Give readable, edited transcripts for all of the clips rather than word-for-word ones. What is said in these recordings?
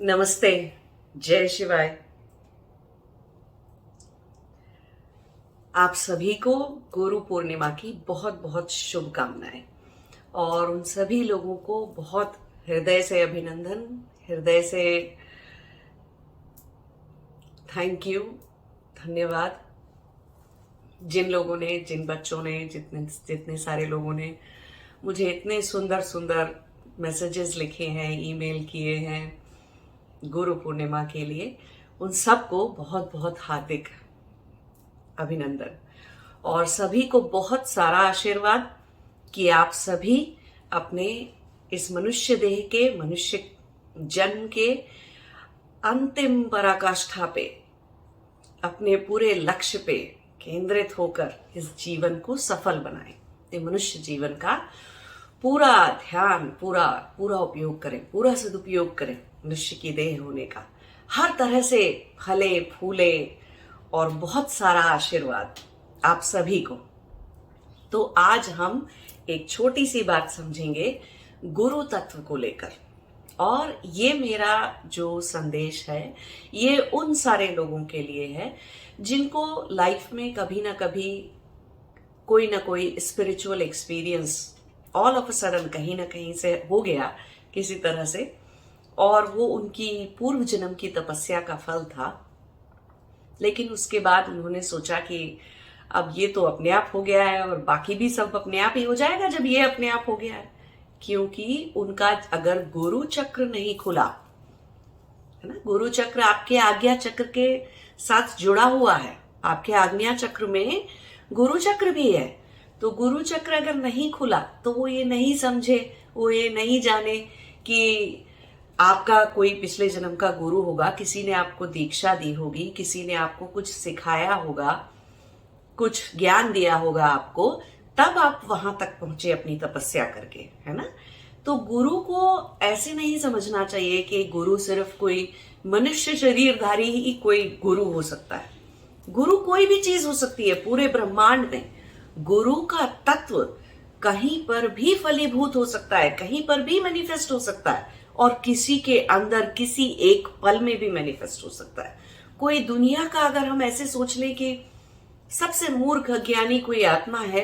नमस्ते। जय शिवाय। आप सभी को गुरु पूर्णिमा की बहुत बहुत शुभकामनाएं और उन सभी लोगों को बहुत हृदय से अभिनंदन, हृदय से थैंक यू, धन्यवाद। जिन लोगों ने, जिन बच्चों ने, जितने जितने सारे लोगों ने मुझे इतने सुंदर सुंदर मैसेजेस लिखे हैं, ईमेल किए हैं गुरु पूर्णिमा के लिए, उन सबको बहुत बहुत हार्दिक अभिनंदन और सभी को बहुत सारा आशीर्वाद कि आप सभी अपने इस मनुष्य देह के, मनुष्य जन्म के अंतिम पराकाष्ठा पे, अपने पूरे लक्ष्य पे केंद्रित होकर इस जीवन को सफल बनाएं। ये मनुष्य जीवन का पूरा ध्यान, पूरा पूरा उपयोग करें, पूरा सदुपयोग करें। मनुष्य की देह होने का हर तरह से फले फूले और बहुत सारा आशीर्वाद आप सभी को। तो आज हम एक छोटी सी बात समझेंगे गुरु तत्व को लेकर, और ये मेरा जो संदेश है ये उन सारे लोगों के लिए है जिनको लाइफ में कभी ना कभी कोई ना कोई spiritual experience all of a sudden कहीं ना कहीं से हो गया किसी तरह से, और वो उनकी पूर्व जन्म की तपस्या का फल था। लेकिन उसके बाद उन्होंने सोचा कि अब ये तो अपने आप हो गया है और बाकी भी सब अपने आप ही हो जाएगा जब ये अपने आप हो गया है, क्योंकि उनका अगर गुरु चक्र नहीं खुला है ना, गुरु चक्र आपके आज्ञा चक्र के साथ जुड़ा हुआ है, आपके आज्ञा चक्र में गुरु चक्र भी है। तो गुरु चक्र अगर नहीं खुला तो वो ये नहीं समझे, वो ये नहीं जाने कि आपका कोई पिछले जन्म का गुरु होगा, किसी ने आपको दीक्षा दी होगी, किसी ने आपको कुछ सिखाया होगा, कुछ ज्ञान दिया होगा आपको, तब आप वहां तक पहुंचे अपनी तपस्या करके, है ना। तो गुरु को ऐसे नहीं समझना चाहिए कि गुरु सिर्फ कोई मनुष्य शरीरधारी ही कोई गुरु हो सकता है। गुरु कोई भी चीज हो सकती है पूरे ब्रह्मांड में। गुरु का तत्व कहीं पर भी फलीभूत हो सकता है, कहीं पर भी मैनिफेस्ट हो सकता है, और किसी के अंदर किसी एक पल में भी मैनिफेस्ट हो सकता है। कोई दुनिया का अगर हम ऐसे सोच लें कि सबसे मूर्ख ज्ञानी कोई आत्मा है,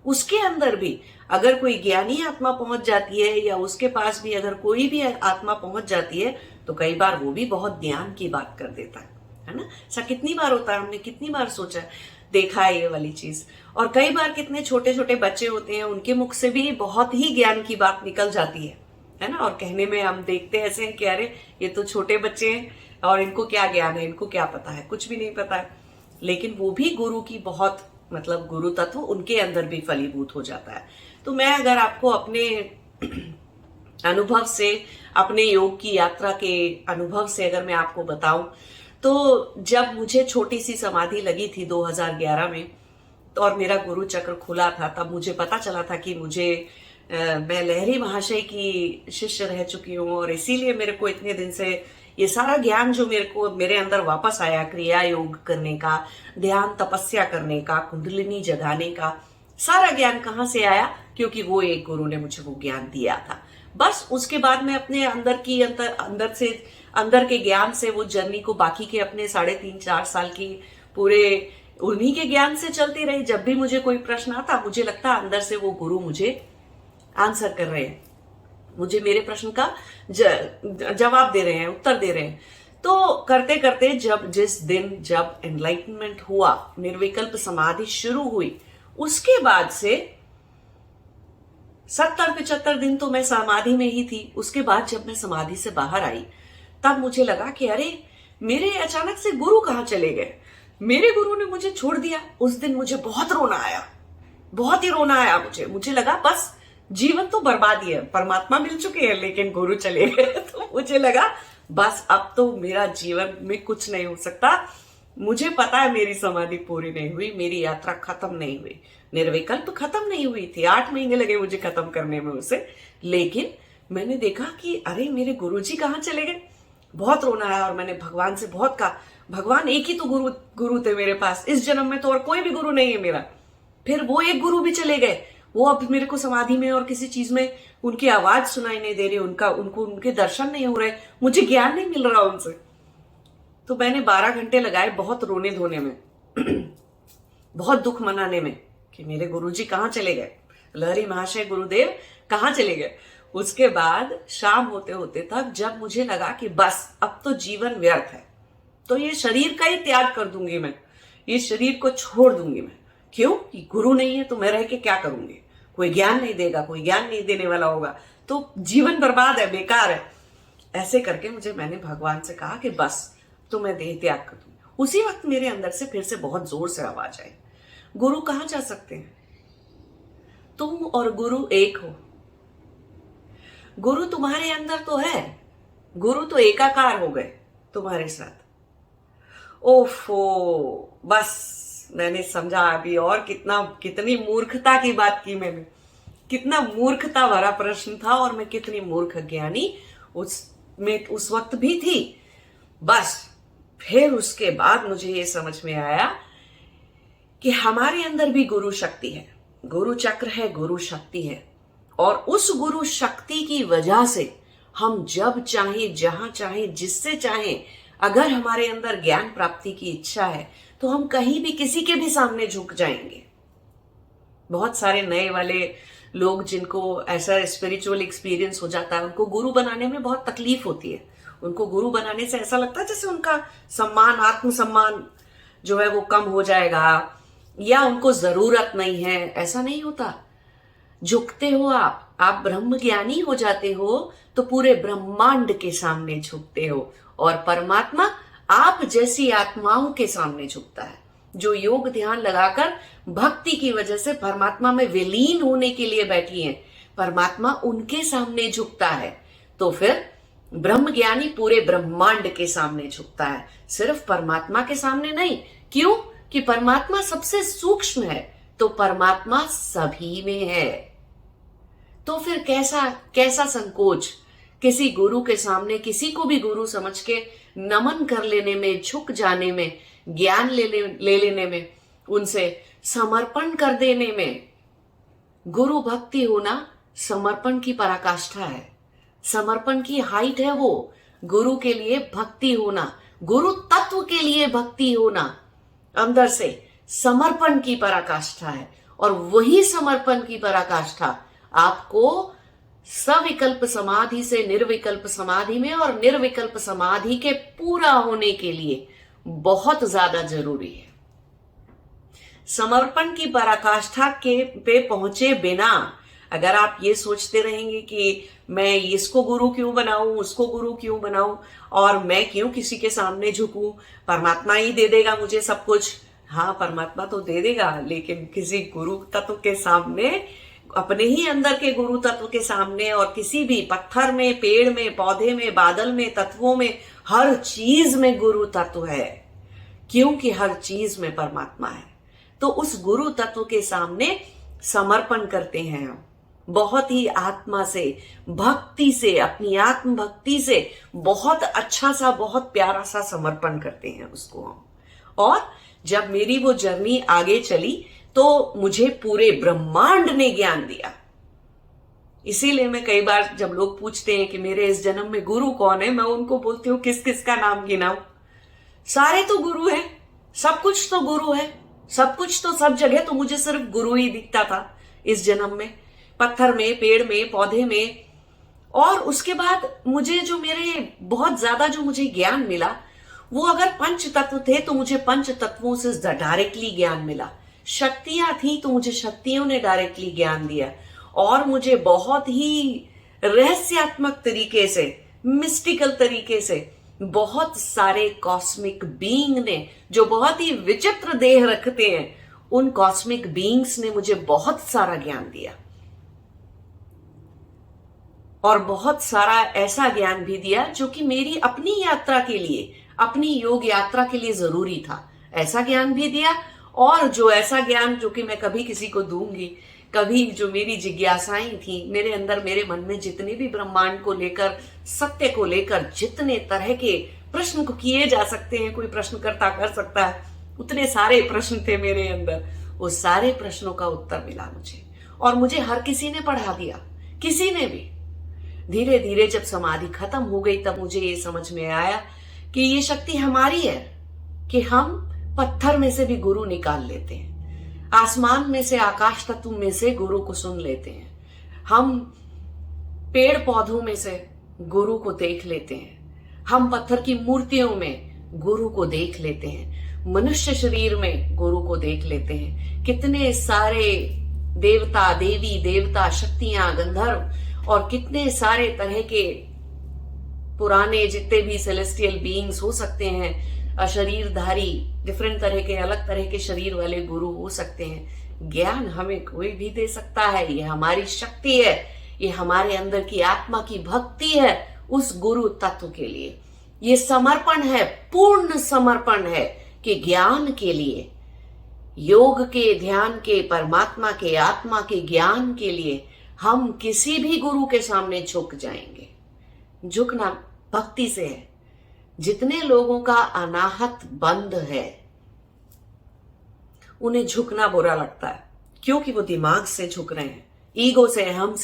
उसके अंदर भी अगर कोई ज्ञानी आत्मा पहुंच जाती है, या उसके पास भी अगर कोई भी आत्मा पहुंच जाती है, तो कई बार वो भी बहुत ज्ञान की बात कर देता है ना। ऐसा कितनी बार होता है, हमने कितनी बार सोचा है, देखा है ये वाली चीज। और कई बार कितने छोटे छोटे बच्चे होते हैं, उनके मुख से भी बहुत ही ज्ञान की बात निकल जाती है ना। और कहने में हम देखते ऐसे हैं कि अरे ये तो छोटे बच्चे हैं और इनको क्या ज्ञान है, इनको क्या पता है, कुछ भी नहीं पता है। लेकिन वो भी गुरु की बहुत, मतलब गुरु तत्व उनके अंदर भी फलीभूत हो जाता है। तो मैं अगर आपको अपने अनुभव से, अपने योग की यात्रा के अनुभव से अगर मैं आपको बताऊं, तो जब मुझे छोटी सी समाधि लगी थी 2011 में, तो और मेरा गुरु चक्र खुला था, तब मुझे पता चला था कि मैं लहरी महाशय की शिष्य रह चुकी हूँ, और इसीलिए मेरे को इतने दिन से ये सारा ज्ञान जो मेरे अंदर वापस आया, क्रिया योग करने का, ध्यान तपस्या करने का, कुंडलिनी जगाने का, सारा ज्ञान कहाँ से आया? क्योंकि वो एक गुरु ने मुझे वो ज्ञान दिया था। बस उसके बाद मैं अपने अंदर के ज्ञान से वो जर्नी को, बाकी के अपने 3.5-4 साल की पूरे उन्हीं के ज्ञान से चलती रही। जब भी मुझे कोई प्रश्न आता, मुझे लगता अंदर से वो गुरु मुझे आंसर कर रहे हैं, मुझे मेरे प्रश्न का जवाब दे रहे हैं, उत्तर दे रहे हैं। तो करते करते जिस दिन जब एनलाइटनमेंट हुआ, निर्विकल्प समाधि शुरू हुई, उसके बाद से 70-75 दिन तो मैं समाधि में ही थी। उसके बाद जब मैं समाधि से बाहर आई, तब मुझे लगा कि अरे मेरे अचानक से गुरु कहाँ चले गए, मेरे गुरु ने मुझे छोड़ दिया। उस दिन मुझे बहुत रोना आया, बहुत ही रोना आया। मुझे लगा बस जीवन तो बर्बाद ही है, परमात्मा मिल चुके हैं लेकिन गुरु चले गए। तो मुझे लगा बस अब तो मेरा जीवन में कुछ नहीं हो सकता। मुझे पता है मेरी समाधि पूरी नहीं हुई, मेरी यात्रा खत्म नहीं हुई, निर्विकल्प खत्म नहीं हुई थी। 8 महीने लगे मुझे खत्म करने में उसे। लेकिन मैंने देखा कि अरे मेरे गुरुजी कहाँ चले गए। बहुत रोना आया और मैंने भगवान से बहुत कहा, भगवान एक ही तो गुरु थे मेरे पास, इस जन्म में तो और कोई भी गुरु नहीं है मेरा। फिर वो एक गुरु भी चले गए, वो अब मेरे को समाधि में और किसी चीज में उनकी आवाज सुनाई नहीं दे रही, उनको उनके दर्शन नहीं हो रहे, मुझे ज्ञान नहीं मिल रहा उनसे। तो मैंने 12 घंटे लगाए बहुत रोने धोने में बहुत दुख मनाने में कि मेरे गुरुजी कहाँ चले गए, लहरी महाशय गुरुदेव कहाँ चले गए। उसके बाद शाम होते होते तक जब मुझे लगा कि बस अब तो जीवन व्यर्थ है, तो ये शरीर का ही त्याग कर दूंगी मैं, ये शरीर को छोड़ दूंगी मैं। क्यों? कि गुरु नहीं है तो मैं रह के क्या करूंगी, कोई ज्ञान नहीं देगा, कोई ज्ञान नहीं देने वाला होगा, तो जीवन बर्बाद है, बेकार है। ऐसे करके मैंने भगवान से कहा कि बस तो मैं देह त्याग कर दूंगी। उसी वक्त मेरे अंदर से फिर से बहुत जोर से आवाज आई, गुरु कहाँ जा सकते हैं, तुम और गुरु एक हो, गुरु तुम्हारे अंदर तो है, गुरु तो एकाकार हो गए तुम्हारे साथ। ओफो, बस मैंने समझा अभी और कितनी मूर्खता की बात की मैंने, कितना मूर्खता भरा प्रश्न था और मैं कितनी मूर्ख ज्ञानी उस वक्त भी थी। बस फिर उसके बाद मुझे ये समझ में आया कि हमारे अंदर भी गुरु शक्ति है, गुरु चक्र है, गुरु शक्ति है, और उस गुरु शक्ति की वजह से हम जब चाहें, जहां चाहें, जिससे चाहें, अगर हमारे अंदर ज्ञान प्राप्ति की इच्छा है तो हम कहीं भी किसी के भी सामने झुक जाएंगे। बहुत सारे नए वाले लोग जिनको ऐसा स्पिरिचुअल एक्सपीरियंस हो जाता है, उनको गुरु बनाने में बहुत तकलीफ होती है। उनको गुरु बनाने से ऐसा लगता है जैसे उनका सम्मान, आत्मसम्मान जो है वो कम हो जाएगा, या उनको जरूरत नहीं है। ऐसा नहीं होता। झुकते हो आप ब्रह्म ज्ञानी हो जाते हो तो पूरे ब्रह्मांड के सामने झुकते हो, और परमात्मा आप जैसी आत्माओं के सामने झुकता है जो योग ध्यान लगाकर भक्ति की वजह से परमात्मा में विलीन होने के लिए बैठी हैं। परमात्मा उनके सामने झुकता है। तो फिर ब्रह्म ज्ञानी पूरे ब्रह्मांड के सामने झुकता है, सिर्फ परमात्मा के सामने नहीं। क्यों? कि परमात्मा सबसे सूक्ष्म है, तो परमात्मा सभी में है। तो फिर कैसा संकोच किसी गुरु के सामने, किसी को भी गुरु समझ के नमन कर लेने में, झुक जाने में, ज्ञान ले लेने में, उनसे समर्पण कर देने में। गुरु भक्ति होना समर्पण की पराकाष्ठा है, समर्पण की हाइट है वो। गुरु के लिए भक्ति होना, गुरु तत्व के लिए भक्ति होना अंदर से समर्पण की पराकाष्ठा है, और वही समर्पण की पराकाष्ठा आपको सविकल्प समाधि से निर्विकल्प समाधि में, और निर्विकल्प समाधि के पूरा होने के लिए बहुत ज्यादा जरूरी है। समर्पण की पराकाष्ठा के पे पहुंचे बिना अगर आप ये सोचते रहेंगे कि मैं इसको गुरु क्यों बनाऊं, उसको गुरु क्यों बनाऊं, और मैं क्यों किसी के सामने झुकूं, परमात्मा ही दे देगा मुझे सब कुछ। हाँ, परमात्मा तो दे देगा, लेकिन किसी गुरु तत्व के सामने, अपने ही अंदर के गुरु तत्व के सामने, और किसी भी पत्थर में, पेड़ में, पौधे में, बादल में, तत्वों में, हर चीज में गुरु तत्व है, क्योंकि हर चीज में परमात्मा है। तो उस गुरु तत्व के सामने समर्पण करते हैं हम, बहुत ही आत्मा से, भक्ति से, अपनी आत्म भक्ति से बहुत अच्छा सा, बहुत प्यारा सा समर्पण करते हैं उसको हम। और जब मेरी वो जर्नी आगे चली तो मुझे पूरे ब्रह्मांड ने ज्ञान दिया। इसीलिए मैं कई बार जब लोग पूछते हैं कि मेरे इस जन्म में गुरु कौन है, मैं उनको बोलती हूँ किस किस का नाम गिनाऊं। सारे तो गुरु हैं, सब कुछ तो गुरु है, सब कुछ तो सब जगह, तो मुझे सिर्फ गुरु ही दिखता था इस जन्म में, पत्थर में, पेड़ में, पौधे में। और उसके बाद मुझे जो मेरे बहुत ज्यादा जो मुझे ज्ञान मिला, वो अगर पंच तत्व थे तो मुझे पंच तत्वों से डायरेक्टली ज्ञान मिला। शक्तियां थी तो मुझे शक्तियों ने डायरेक्टली ज्ञान दिया, और मुझे बहुत ही रहस्यात्मक तरीके से, मिस्टिकल तरीके से बहुत सारे कॉस्मिक बीइंग ने, जो बहुत ही विचित्र देह रखते हैं, उन कॉस्मिक बीइंग्स ने मुझे बहुत सारा ज्ञान दिया, और बहुत सारा ऐसा ज्ञान भी दिया जो कि मेरी अपनी यात्रा के लिए, अपनी योग यात्रा के लिए जरूरी था। ऐसा ज्ञान भी दिया, और जो ऐसा ज्ञान जो कि मैं कभी किसी को दूंगी, कभी जो मेरी जिज्ञासाएं थी मेरे अंदर, मेरे मन में जितने भी ब्रह्मांड को लेकर, सत्य को लेकर जितने तरह के प्रश्न को किए जा सकते हैं, कोई प्रश्नकर्ता कर सकता है, उतने सारे प्रश्न थे मेरे अंदर। वो सारे प्रश्नों का उत्तर मिला मुझे, और मुझे हर किसी ने पढ़ा दिया, किसी ने भी। धीरे धीरे जब समाधि खत्म हो गई तब मुझे ये समझ में आया कि ये शक्ति हमारी है कि हम पत्थर में से भी गुरु निकाल लेते हैं, आसमान में से, आकाश तत्व में से गुरु को सुन लेते हैं, हम पेड़ पौधों में से गुरु को देख लेते हैं, हम पत्थर की मूर्तियों में गुरु को देख लेते हैं, मनुष्य शरीर में गुरु को देख लेते हैं। कितने सारे देवता, देवी देवता, शक्तियां, गंधर्व और कितने सारे तरह के पुराने जितने भी सेलेस्टियल बीइंग्स हो सकते हैं, अशरीरधारी, डिफरेंट तरह के, अलग तरह के शरीर वाले गुरु हो सकते हैं। ज्ञान हमें कोई भी दे सकता है, ये हमारी शक्ति है, ये हमारे अंदर की आत्मा की भक्ति है उस गुरु तत्व के लिए। ये समर्पण है, पूर्ण समर्पण है कि ज्ञान के लिए, योग के, ध्यान के, परमात्मा के, आत्मा के ज्ञान के लिए हम किसी भी गुरु के सामने झुक जाएंगे। झुकना भक्ति से है। जितने लोगों का अनाहत बंद है उन्हें झुकना बुरा लगता है, क्योंकि वो दिमाग से झुक रहे हैं, ईगो से, अहम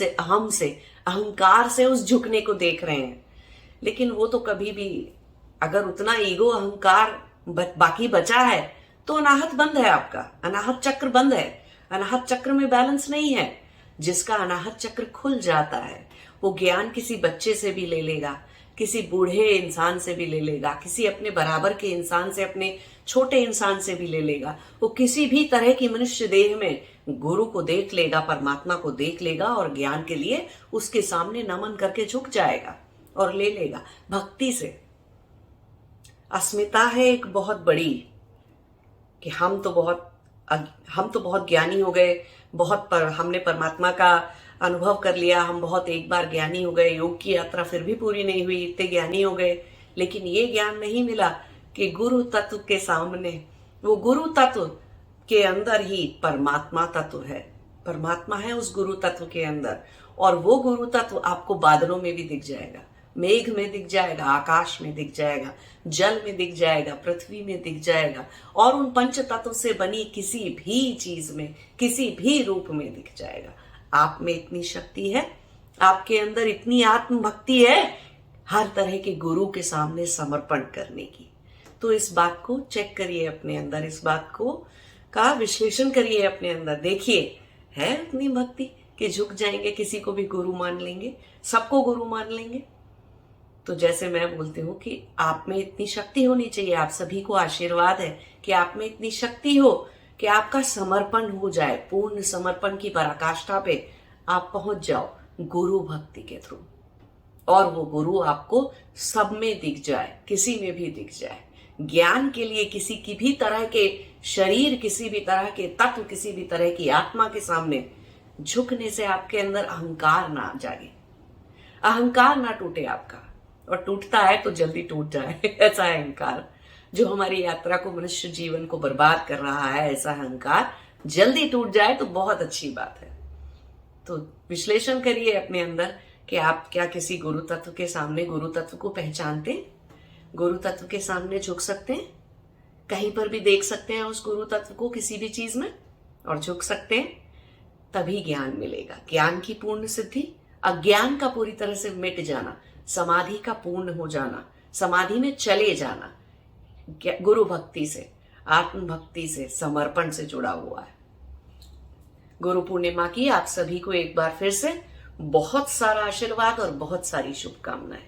से, अहंकार से उस झुकने को देख रहे हैं। लेकिन वो तो कभी भी, अगर उतना ईगो अहंकार बाकी बचा है तो अनाहत बंद है, आपका अनाहत चक्र बंद है, अनाहत चक्र में बैलेंस नहीं है। जिसका अनाहत चक्र खुल जाता है वो ज्ञान किसी बच्चे से भी ले लेगा, किसी बूढ़े इंसान से भी ले लेगा, किसी अपने बराबर के इंसान से, अपने छोटे इंसान से भी ले लेगा। वो किसी भी तरह की मनुष्य देह में गुरु को देख लेगा, परमात्मा को देख लेगा और ज्ञान के लिए उसके सामने नमन करके झुक जाएगा और ले लेगा भक्ति से। अस्मिता है एक बहुत बड़ी कि हम तो बहुत ज्ञानी हो गए, हमने परमात्मा का अनुभव कर लिया, हम बहुत एक बार ज्ञानी हो गए, योग की यात्रा फिर भी पूरी नहीं हुई, इतने ज्ञानी हो गए, लेकिन ये ज्ञान नहीं मिला कि गुरु तत्व के सामने, वो गुरु तत्व के अंदर ही परमात्मा तत्व है, परमात्मा है उस गुरु तत्व के अंदर। और वो गुरु तत्व आपको बादलों में भी दिख जाएगा, मेघ में दिख जाएगा, आकाश में दिख जाएगा, जल में दिख जाएगा, पृथ्वी में दिख जाएगा, और उन पंच तत्व से बनी किसी भी चीज में, किसी भी रूप में दिख जाएगा। आप में इतनी शक्ति है, आपके अंदर इतनी आत्मभक्ति है हर तरह के गुरु के सामने समर्पण करने की। तो इस बात को चेक करिए अपने अंदर, इस बात को का विश्लेषण करिए अपने अंदर। देखिए, है इतनी भक्ति कि झुक जाएंगे, किसी को भी गुरु मान लेंगे, सबको गुरु मान लेंगे। तो जैसे मैं बोलती हूँ कि आप में इतनी शक्ति होनी चाहिए, आप सभी को आशीर्वाद है कि आप में इतनी शक्ति हो कि आपका समर्पण हो जाए, पूर्ण समर्पण की पराकाष्ठा पे आप पहुंच जाओ गुरु भक्ति के थ्रू, और वो गुरु आपको सब में दिख जाए, किसी में भी दिख जाए। ज्ञान के लिए किसी की भी तरह के शरीर, किसी भी तरह के तत्व, किसी भी तरह की आत्मा के सामने झुकने से आपके अंदर अहंकार ना जागे, अहंकार ना टूटे आपका, और टूटता है तो जल्दी टूट जाए ऐसा अहंकार जो हमारी यात्रा को, मनुष्य जीवन को बर्बाद कर रहा है, ऐसा अहंकार जल्दी टूट जाए तो बहुत अच्छी बात है। तो विश्लेषण करिए अपने अंदर कि आप क्या किसी गुरु तत्व के सामने, गुरु तत्व को पहचानते हैं, गुरु तत्व के सामने झुक सकते हैं, कहीं पर भी देख सकते हैं उस गुरु तत्व को किसी भी चीज में और झुक सकते हैं। तभी ज्ञान मिलेगा, ज्ञान की पूर्ण सिद्धि, अज्ञान का पूरी तरह से मिट जाना, समाधि का पूर्ण हो जाना, समाधि में चले जाना, गुरु भक्ति से, आत्म भक्ति से, समर्पण से जुड़ा हुआ है। गुरु पूर्णिमा की आप सभी को एक बार फिर से बहुत सारा आशीर्वाद और बहुत सारी शुभकामनाएं।